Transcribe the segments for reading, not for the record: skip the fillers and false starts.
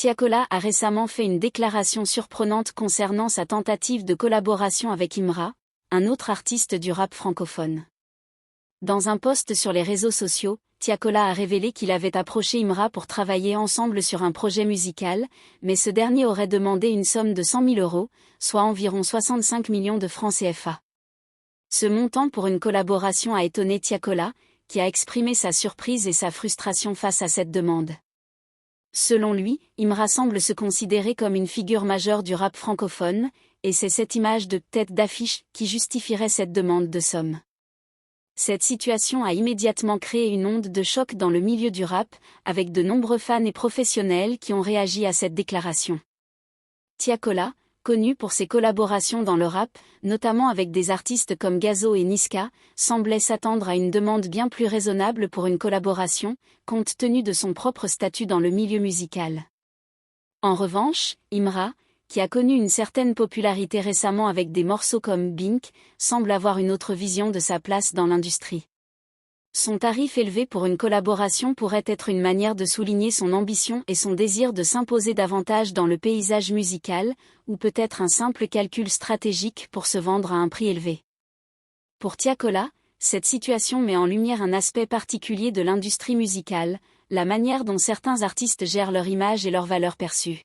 Tiakola a récemment fait une déclaration surprenante concernant sa tentative de collaboration avec Imra, un autre artiste du rap francophone. Dans un post sur les réseaux sociaux, Tiakola a révélé qu'il avait approché Imra pour travailler ensemble sur un projet musical, mais ce dernier aurait demandé une somme de 100 000 €, soit environ 65 millions de francs CFA. Ce montant pour une collaboration a étonné Tiakola, qui a exprimé sa surprise et sa frustration face à cette demande. Selon lui, Imra semble se considérer comme une figure majeure du rap francophone, et c'est cette image de tête d'affiche qui justifierait cette demande de somme. Cette situation a immédiatement créé une onde de choc dans le milieu du rap, avec de nombreux fans et professionnels qui ont réagi à cette déclaration. Tiakola, connu pour ses collaborations dans le rap, notamment avec des artistes comme Gazo et Niska, semblait s'attendre à une demande bien plus raisonnable pour une collaboration, compte tenu de son propre statut dans le milieu musical. En revanche, Imra, qui a connu une certaine popularité récemment avec des morceaux comme Bink, semble avoir une autre vision de sa place dans l'industrie. Son tarif élevé pour une collaboration pourrait être une manière de souligner son ambition et son désir de s'imposer davantage dans le paysage musical, ou peut-être un simple calcul stratégique pour se vendre à un prix élevé. Pour Tiakola, cette situation met en lumière un aspect particulier de l'industrie musicale, la manière dont certains artistes gèrent leur image et leur valeur perçue.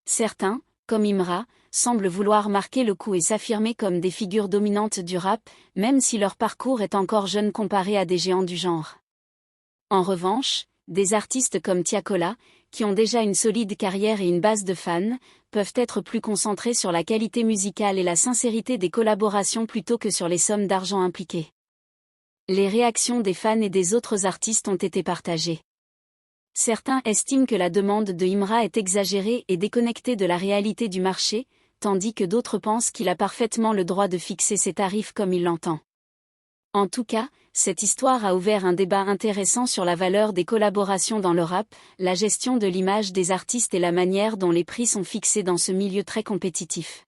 Certains, comme Imra, semblent vouloir marquer le coup et s'affirmer comme des figures dominantes du rap, même si leur parcours est encore jeune comparé à des géants du genre. En revanche, des artistes comme Tiakola, qui ont déjà une solide carrière et une base de fans, peuvent être plus concentrés sur la qualité musicale et la sincérité des collaborations plutôt que sur les sommes d'argent impliquées. Les réactions des fans et des autres artistes ont été partagées. Certains estiment que la demande de Imra est exagérée et déconnectée de la réalité du marché, tandis que d'autres pensent qu'il a parfaitement le droit de fixer ses tarifs comme il l'entend. En tout cas, cette histoire a ouvert un débat intéressant sur la valeur des collaborations dans le rap, la gestion de l'image des artistes et la manière dont les prix sont fixés dans ce milieu très compétitif.